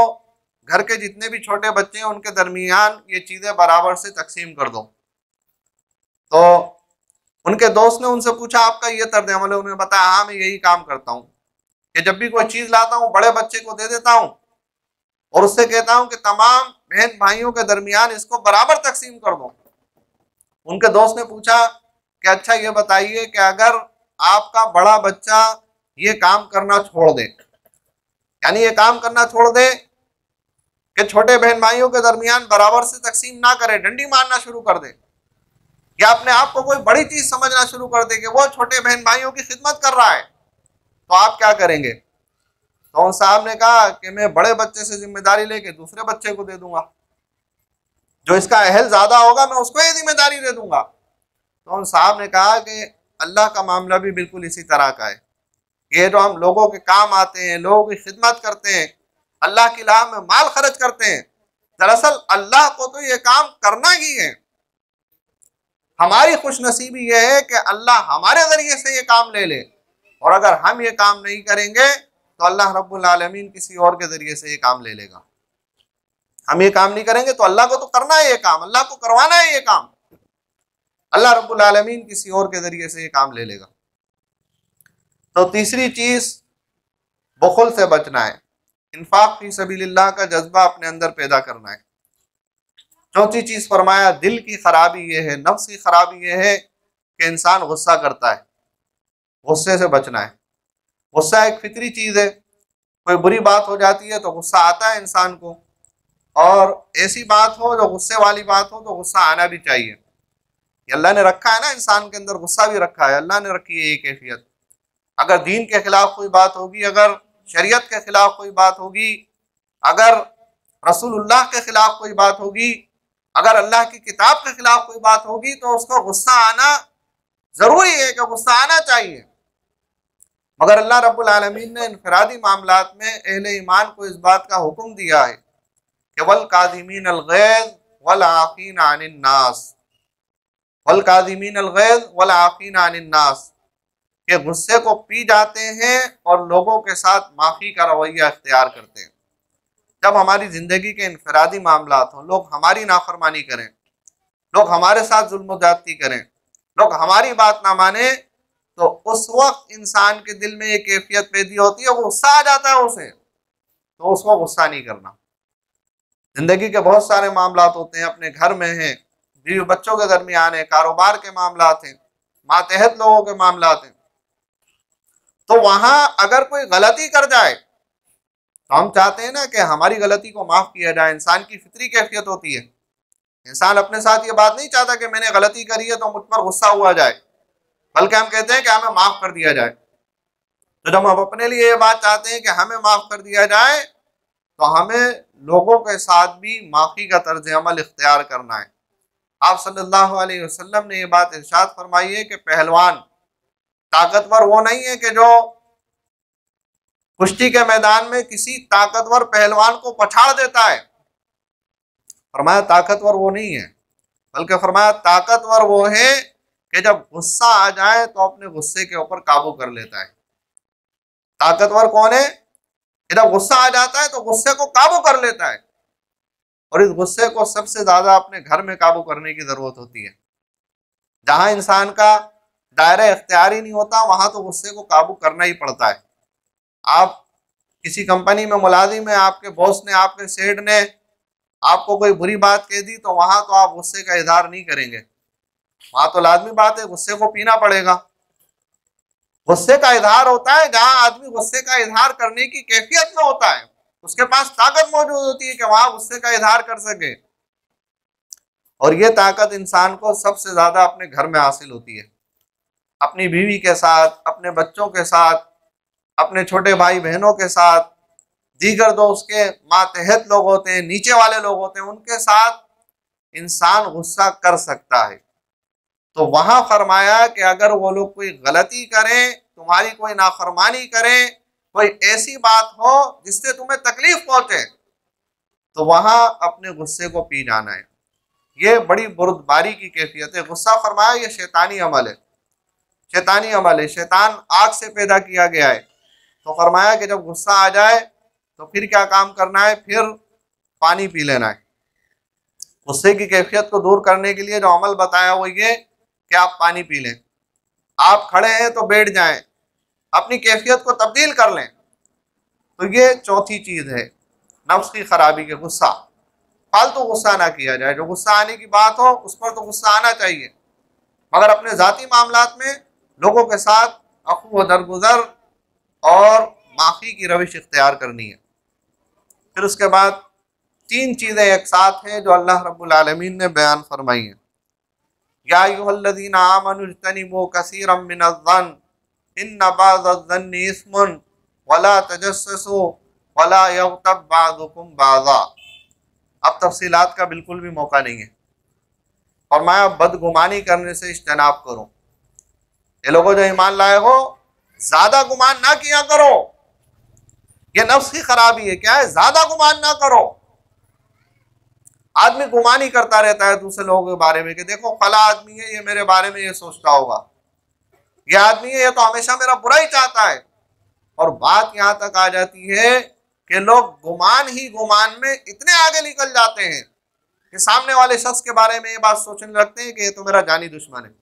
घर के जितने भी छोटे बच्चे हैं उनके दरमियान ये चीजें बराबर से तकसीम कर दो। तो उनके दोस्त ने उनसे पूछा आपका ये तर्ज अमल है? उन्होंने बताया हाँ मैं यही काम करता हूँ कि जब भी कोई चीज लाता हूँ बड़े बच्चे को दे देता हूँ और उससे कहता हूँ कि तमाम बहन भाइयों के दरमियान इसको बराबर तकसीम कर दो। उनके दोस्त ने पूछा कि अच्छा ये बताइए कि अगर आपका बड़ा बच्चा ये काम करना छोड़ दे, यानी ये काम करना छोड़ दे कि छोटे बहन भाइयों के दरमियान बराबर से तकसीम ना करे, डंडी मारना शुरू कर दे, या अपने आप को कोई बड़ी चीज समझना शुरू कर दे कि वो छोटे बहन भाइयों की खिदमत कर रहा है, तो आप क्या करेंगे? तो उन साहब ने कहा कि मैं बड़े बच्चे से जिम्मेदारी लेके दूसरे बच्चे को दे दूंगा, जो इसका अहल ज्यादा होगा मैं उसको ये जिम्मेदारी दे दूंगा। तो उन साहब ने कहा कि अल्लाह का मामला भी बिल्कुल इसी तरह का है। ये जो हम लोगों के काम आते हैं, लोगों की खिदमत करते हैं, अल्लाह की राह में माल खर्च करते हैं, दरअसल अल्लाह को तो ये काम करना ही है। हमारी खुशनसीबी ये है कि अल्लाह हमारे जरिए से ये काम ले ले, और अगर हम ये काम नहीं करेंगे तो अल्लाह रब्बुल आलमीन किसी और के जरिए से ये काम ले लेगा। हम ये काम नहीं करेंगे तो अल्लाह को तो करना है ये काम, अल्लाह को करवाना है ये काम, अल्लाह रब्बुल आलमीन किसी और के जरिए से ये काम ले लेगा। तो तीसरी चीज बुखल से बचना है, इन्फाक फी सबीलिल्लाह का जज्बा अपने अंदर पैदा करना है। चौथी चीज फरमाया दिल की खराबी ये है, नफ्स की खराबी ये है कि इंसान गुस्सा करता है, गुस्से से बचना है। गुस्सा एक फितरी चीज है, कोई बुरी बात हो जाती है तो गुस्सा आता है इंसान को, और ऐसी बात हो जो गुस्से वाली बात हो तो गुस्सा आना भी चाहिए। ये अल्लाह ने रखा है ना, इंसान के अंदर गुस्सा भी रखा है, अल्लाह ने रखी है ये कैफियत। अगर दीन के खिलाफ कोई बात होगी, अगर शरीयत के खिलाफ कोई बात होगी, अगर रसूलुल्लाह के खिलाफ कोई बात होगी, अगर अल्लाह की किताब के खिलाफ कोई बात होगी, तो उसको गुस्सा आना जरूरी है कि गुस्सा आना चाहिए। मगर अल्लाह रब्बुल आलमीन ने इनफरादी मामलात में अहले ईमान को इस बात का हुक्म दिया है कि वल काज़िमीन अल गैज़ वल आफ़ीन अनिन नास, वल काज़िमीन अल गैज़ वल आफ़ीन अनिन नास, के गुस्से को पी जाते हैं और लोगों के साथ माफ़ी का रवैया इख्तियार करते हैं। जब हमारी ज़िंदगी के इनफरादी मामलात हों, लोग हमारी नाफरमानी करें, लोग हमारे साथ जुल्म ज़्यादती करें, लोग हमारी बात ना माने, तो उस वक्त इंसान के दिल में ये कैफियत पैदा होती है, वो गुस्सा आ जाता है उसे, तो उसको गुस्सा नहीं करना। जिंदगी के बहुत सारे मामलात होते हैं, अपने घर में हैं, बीवी बच्चों के दरमियान है, कारोबार के मामलात हैं, मातहत लोगों के मामलात हैं, तो वहां अगर कोई गलती कर जाए तो हम चाहते हैं ना कि हमारी गलती को माफ किया जाए। इंसान की फितरी कैफियत होती है, इंसान अपने साथ ये बात नहीं चाहता कि मैंने गलती करी है तो मुझ पर गुस्सा हुआ जाए, बल्कि हम कहते हैं कि हमें माफ कर दिया जाए। तो जब हम अपने लिए ये बात चाहते हैं कि हमें माफ कर दिया जाए, तो हमें लोगों के साथ भी माफी का तर्ज अमल इख्तियार करना है। आप सल्लल्लाहु अलैहि वसल्लम ने ये बात इरशाद फरमाई है कि पहलवान, ताकतवर वो नहीं है कि जो कुश्ती के मैदान में किसी ताकतवर पहलवान को पछाड़ देता है। फरमाया ताकतवर वो नहीं है, बल्कि फरमाया ताकतवर वो है कि जब गुस्सा आ जाए तो अपने गुस्से के ऊपर काबू कर लेता है। ताकतवर कौन है? कि जब गुस्सा आ जाता है तो गुस्से को काबू कर लेता है, और इस गुस्से को सबसे ज्यादा अपने घर में काबू करने की जरूरत होती है। जहां इंसान का दायरा इख्तियार ही नहीं होता, वहां तो गुस्से को काबू करना ही पड़ता है। आप किसी कंपनी में मुलाजिम है, आपके बॉस ने, आपके सेठ ने आपको कोई बुरी बात कह दी, तो वहां तो आप गुस्से का इजहार नहीं करेंगे, वहां तो लाजमी बात है गुस्से को पीना पड़ेगा। गुस्से का इजहार होता है जहां आदमी गुस्से का इजहार करने की कैफियत में होता है, उसके पास ताकत मौजूद होती है कि वहां गुस्से का इजहार कर सके। और ये ताकत इंसान को सबसे ज्यादा अपने घर में हासिल होती है, अपनी बीवी के साथ, अपने बच्चों के साथ, अपने छोटे भाई बहनों के साथ, दीगर जो उसके मातहत लोग होते हैं, नीचे वाले लोग होते हैं, उनके साथ इंसान गुस्सा कर सकता है। तो वहां फरमाया कि अगर वो लोग कोई गलती करें, तुम्हारी कोई नाफरमानी करें, कोई ऐसी बात हो जिससे तुम्हें तकलीफ पहुंचे, तो वहां अपने गुस्से को पी जाना है। ये बड़ी बुर्दबारी की कैफियत है। गुस्सा फरमाया ये शैतानी अमल है, शैतानी अमल है। शैतान आग से पैदा किया गया है। तो फरमाया कि जब गुस्सा आ जाए तो फिर क्या काम करना है, फिर पानी पी लेना है। गुस्से की कैफियत को दूर करने के लिए जो अमल बताया वो ये कि आप पानी पी लें। आप खड़े हैं तो बैठ जाएं, अपनी कैफियत को तब्दील कर लें। तो ये चौथी चीज है नफ्स की खराबी के गुस्सा। फालतू गुस्सा ना किया जाए, जो गुस्सा आने की बात हो उस पर तो गुस्सा आना चाहिए, मगर अपने जाती मामलात में लोगों के साथ अफू व दरगुजर और माफी की रविश इख्तियार करनी है। फिर उसके बाद 3 चीजें एक साथ हैं जो अल्लाह रब्बुल आलमीन ने बयान फरमाई हैं। या अय्युहल्लज़ीना आमनू इज्तनिबू कसीरम मिनज़्ज़न्न इन्न बअज़-ज़न्नि इस्मुन वला तजस्ससू वला यग़्तब बअज़ुकुम बअज़ा। अब तफसीलात का बिल्कुल भी मौका नहीं है। फरमाया बदगुमानी करने से इज्तनाब करो। ये लोगों जो ईमान लाए हो, ज्यादा गुमान ना किया करो। ये नफ्स की खराबी है। क्या है? ज्यादा गुमान ना करो। आदमी गुमानी करता रहता है दूसरे लोगों के बारे में कि देखो फला आदमी है, ये मेरे बारे में ये सोचता होगा, ये आदमी है, ये तो हमेशा मेरा बुरा ही चाहता है। और बात यहां तक आ जाती है कि लोग गुमान ही गुमान में इतने आगे निकल जाते हैं कि सामने वाले शख्स के बारे में ये बात सोचने लगते हैं कि ये तो मेरा जानी दुश्मन है।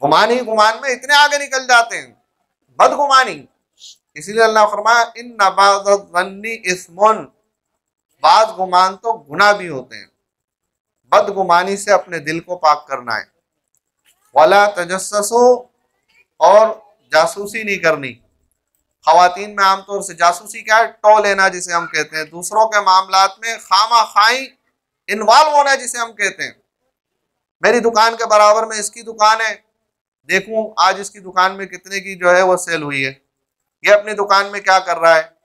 गुमान ही गुमान में इतने आगे निकल जाते हैं, बदगुमानी। इसीलिए अल्लाह फरमाया इन्ना बअज़-ज़न्नि इस्मुन, बाज गुमान तो गुनाह भी होते हैं। बदगुमानी से अपने दिल को पाक करना है। वला तजस्ससू, और जासूसी नहीं करनी। खवातीन में आमतौर से जासूसी क्या है? टो लेना जिसे हम कहते हैं, दूसरों के मामलात में खामा खाई इन्वॉल्व होना जिसे हम कहते हैं। मेरी दुकान के बराबर में इसकी दुकान है, देखूं आज इसकी दुकान में कितने की जो है वो सेल हुई है, ये अपनी दुकान में क्या कर रहा है,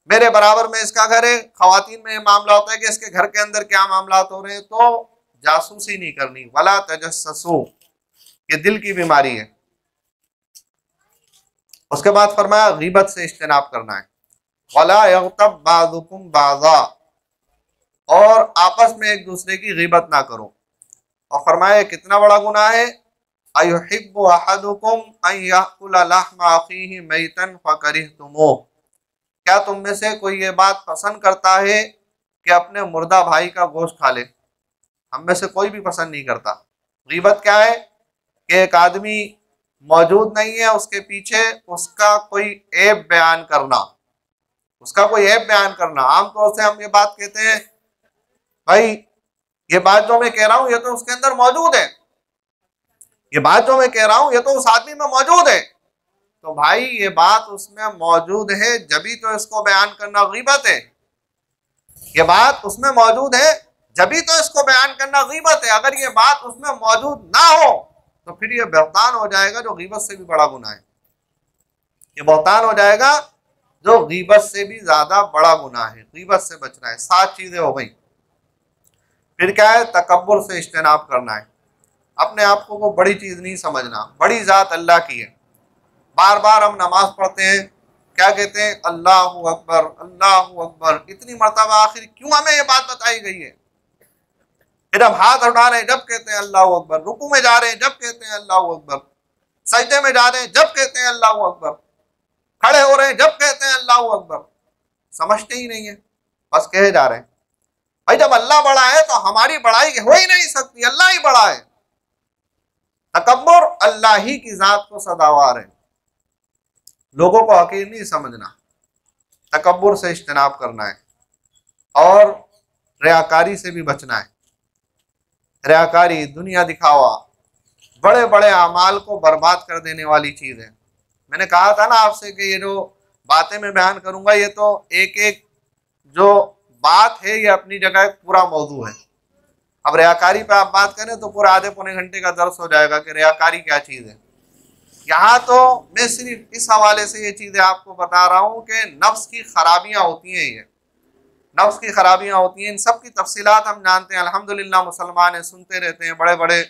मेरे बराबर में इसका घर है। खवातीन में ये मामला होता है कि इसके घर के अंदर क्या मामला हो रहे हैं। तो जासूसी नहीं करनी। वला तजस्ससू, ये दिल की बीमारी है। उसके बाद फरमाया गीबत से इज्तनाब करना है। वला यग़्तब बअज़ुकुम बअज़ा, और आपस में एक दूसरे की गीबत ना करो। और फरमाया कितना बड़ा गुनाह है। अयुहिब्बु अहदुकुम अन याकुला लहमा अखीहि मैतन फकरिहतुमूह, क्या तुम में से कोई ये बात पसंद करता है कि अपने मुर्दा भाई का गोश्त खा ले? हम में से कोई भी पसंद नहीं करता। गीबत क्या है कि एक आदमी मौजूद नहीं है, उसके पीछे उसका कोई ऐब बयान करना, उसका कोई ऐब बयान करना। आमतौर से हम ये बात कहते हैं, भाई ये बात जो मैं कह रहा हूं ये तो उसके अंदर मौजूद है, ये बात जो मैं कह रहा हूं ये तो उस आदमी में मौजूद है। तो भाई ये बात उसमें मौजूद है जभी तो इसको बयान करना गीबत है। ये बात उसमें मौजूद है जभी तो इसको बयान करना गीबत है। अगर ये बात उसमें मौजूद ना हो तो फिर ये बहतान हो जाएगा, जो गीबत से भी बड़ा गुनाह है। ये बहतान हो जाएगा जो गीबत से भी ज्यादा बड़ा गुनाह है। गीबत से बचना है। 7 चीजें हो गई। फिर क्या है? तकब्बुर से इज्तनाब करना है। अपने आप को बड़ी चीज नहीं समझना। बड़ी जात अल्लाह की है। बार बार हम नमाज पढ़ते हैं, क्या कहते हैं? अल्लाहु अकबर, अल्लाहु अकबर। इतनी मर्तबा आखिर क्यों हमें ये बात बताई गई है? फिर हम हाथ उठा रहे हैं जब कहते हैं अल्लाहु अकबर, रुकू में जा रहे हैं जब कहते हैं अल्लाहु अकबर, सजदे में जा रहे हैं जब कहते हैं अल्लाहु अकबर, खड़े हो रहे हैं जब कहते हैं अल्लाहु अकबर। समझते ही नहीं है, बस कहे जा रहे हैं। भाई जब अल्लाह बड़ा है तो हमारी बड़ाई हो ही नहीं सकती, अल्लाह ही बड़ा है। तकब्बुर अल्लाह ही की जात को सदावार है। लोगों को हकीर नहीं समझना। तकब्बुर से इज्तनाब करना है और रियाकारी से भी बचना है। रियाकारी, दुनिया दिखावा बड़े बड़े अमाल को बर्बाद कर देने वाली चीज़ है। मैंने कहा था ना आपसे कि ये जो बातें मैं बयान करूंगा ये तो एक एक जो बात है ये अपनी जगह एक पूरा मौजू है। अब रियाकारी पे आप बात करें तो पूरा आधे पौने घंटे का दर्स हो जाएगा कि रियाकारी क्या चीज़ है। यहाँ तो मैं सिर्फ इस हवाले से ये चीज़ें आपको बता रहा हूँ कि नफ्स की खराबियाँ होती हैं, ये नफ्स की खराबियाँ होती हैं। इन सब की तफसीलात हम जानते हैं, अल्हम्दुलिल्लाह मुसलमान हैं, सुनते रहते हैं, बड़े बड़े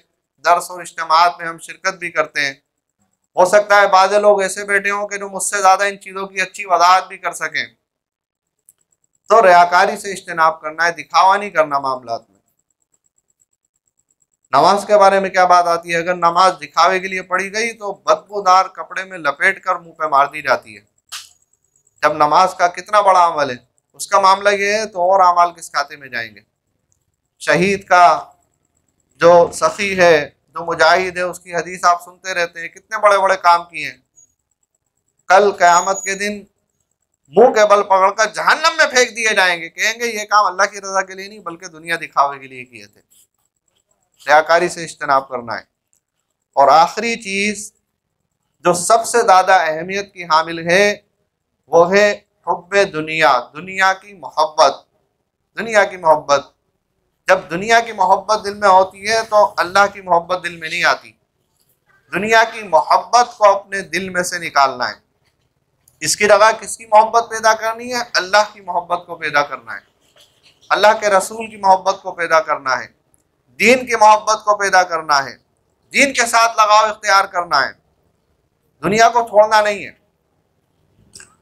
दर्स और इज्तिमात में हम शिरकत भी करते हैं। हो सकता है बाज़ लोग ऐसे बैठे हों कि जो मुझसे ज़्यादा इन चीज़ों की अच्छी वजाहत भी कर सकें। तो रियाकारी से इज्तिनाब करना है, दिखावा नहीं करना मामलात में। नमाज के बारे में क्या बात आती है, अगर नमाज दिखावे के लिए पढ़ी गई तो बदबूदार कपड़े में लपेट कर मुंह पे मार दी जाती है। जब नमाज का कितना बड़ा अमल है, उसका मामला ये है तो और अमाल किस खाते में जाएंगे। शहीद का जो सखी है, जो मुजाहिद है, उसकी हदीस आप सुनते रहते हैं, कितने बड़े बड़े काम किए हैं। कल क़यामत के दिन मुंह के बल पकड़कर जहन्नम में फेंक दिए जाएंगे, कहेंगे ये काम अल्लाह की रजा के लिए नहीं बल्कि दुनिया दिखावे के लिए किए थे। रियाकारी से इज्तिनाब करना है। और आखिरी चीज़ जो सबसे ज़्यादा अहमियत की हामिल है वो है हुब्बे दुनिया, दुनिया की मोहब्बत। दुनिया की मोहब्बत, जब दुनिया की मोहब्बत दिल में होती है तो अल्लाह की मोहब्बत दिल में नहीं आती। दुनिया की मोहब्बत को अपने दिल में से निकालना है। इसकी जगह किसकी मोहब्बत पैदा करनी है, अल्लाह की मोहब्बत को पैदा करना है, अल्लाह के रसूल की मोहब्बत को पैदा करना है, दीन की मोहब्बत को पैदा करना है, दीन के साथ लगाव इख्तियार करना है। दुनिया को छोड़ना नहीं है,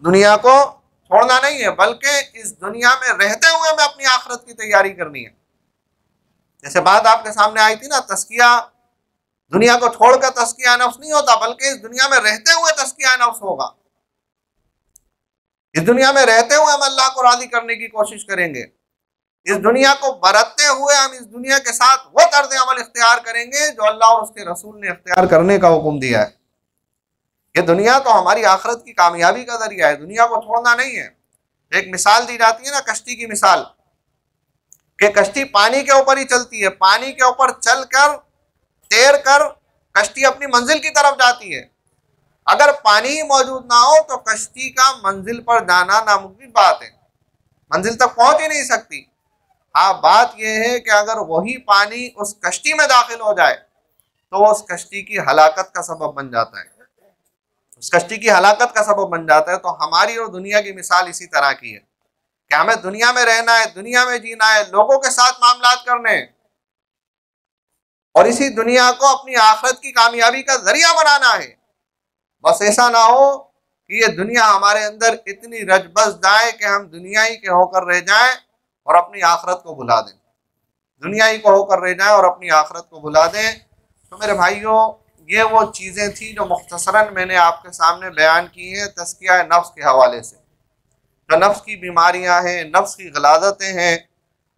दुनिया को छोड़ना नहीं है, बल्कि इस दुनिया में रहते हुए हमें अपनी आखिरत की तैयारी करनी है। जैसे बात आपके सामने आई थी ना, तस्किया दुनिया को छोड़कर तस्किया नफ्स नहीं होता, बल्कि इस दुनिया में रहते हुए तस्किया नफ्स होगा। इस दुनिया में रहते हुए हम अल्लाह को राजी करने की कोशिश करेंगे। इस दुनिया को बरतते हुए हम इस दुनिया के साथ वो तर्ज अमल इख्तियार करेंगे जो अल्लाह और उसके रसूल ने इख्तियार करने का हुक्म दिया है। ये दुनिया तो हमारी आखिरत की कामयाबी का जरिया है, दुनिया को छोड़ना नहीं है। एक मिसाल दी जाती है ना, कश्ती की मिसाल, कि कश्ती पानी के ऊपर ही चलती है, पानी के ऊपर चलकर तैर कर कश्ती अपनी मंजिल की तरफ जाती है। अगर पानी ही मौजूद ना हो तो कश्ती का मंजिल पर जाना नामुमकिन बात है, मंजिल तक पहुंच ही नहीं सकती। हाँ, बात यह है कि अगर वही पानी उस कश्ती में दाखिल हो जाए तो उस कश्ती की हलाकत का सबब बन जाता है, उस कश्ती की हलाकत का सबब बन जाता है। तो हमारी और दुनिया की मिसाल इसी तरह की है कि हमें दुनिया में रहना है, दुनिया में जीना है, लोगों के साथ मामलात करने हैं और इसी दुनिया को अपनी आखिरत की कामयाबी का जरिया बनाना है। बस ऐसा ना हो कि ये दुनिया हमारे अंदर इतनी रजबस जाए कि हम दुनिया ही के होकर रह जाएं और अपनी आखिरत को भुला दें, दुनिया ही को होकर रह जाएं और अपनी आखिरत को भुला दें। तो मेरे भाइयों, ये वो चीज़ें थी जो मुख्तसरन मैंने आपके सामने बयान की हैं तज़किया नफ्स के हवाले से। जो नफ्स की बीमारियां हैं, नफ्स की गलाजतें हैं।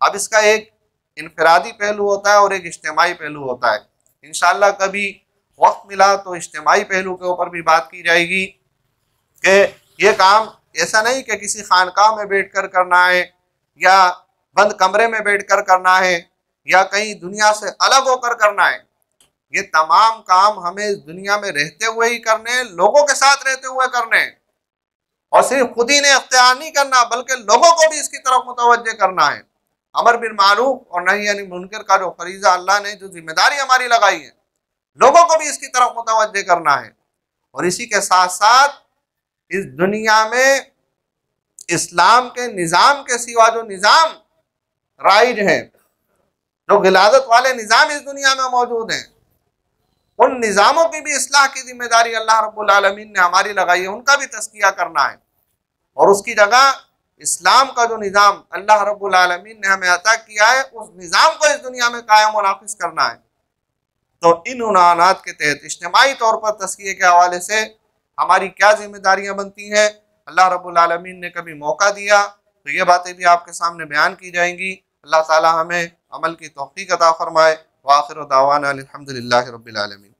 अब इसका एक इनफरादी पहलू होता है और एक इज्तिमाई पहलू होता है। इंशाअल्लाह कभी वक्त मिला तो इज्तिमाई पहलू के ऊपर भी बात की जाएगी कि ये काम ऐसा नहीं कि किसी खानकाह में बैठ कर करना है या बंद कमरे में बैठ कर करना है या कहीं दुनिया से अलग होकर करना है। ये तमाम काम हमें इस दुनिया में रहते हुए ही करने हैं, लोगों के साथ रहते हुए करने हैं और सिर्फ खुद ही ने अख्तियार नहीं करना बल्कि लोगों को भी इसकी तरफ मुतवज्जे करना है। अमर बिल मारूफ और नही अनिल मुनकर का जो फरीजा अल्लाह ने जो जिम्मेदारी हमारी लगाई है, लोगों को भी इसकी तरफ मुतवज्जे करना है। और इसी के साथ साथ इस दुनिया में इस्लाम के निज़ाम के सिवा जो निज़ाम राइज हैं, जो गिलादत वाले निज़ाम इस दुनिया में मौजूद हैं, उन निज़ामों की भी इस्लाह की जिम्मेदारी अल्लाह रब्बुल आलमीन ने हमारी लगाई है, उनका भी तज़किया करना है। और उसकी जगह इस्लाम का जो निज़ाम अल्लाह रब्बुल आलमीन ने हमें अता किया है, उस निज़ाम को इस दुनिया में कायम और नाफिज करना है। तो इन उनानात के तहत इज्तिमाई तौर पर तज़किये के हवाले से हमारी क्या जिम्मेदारियाँ बनती हैं, अल्लाह रब्बुल आलमीन ने कभी मौका दिया तो ये बातें भी आपके सामने बयान की जाएंगी। अल्लाह ताला हमें अमल की तौफीक अता फरमाए। व आखिर दावाना अल्हम्दुलिल्लाहि रब्बिल आलमीन।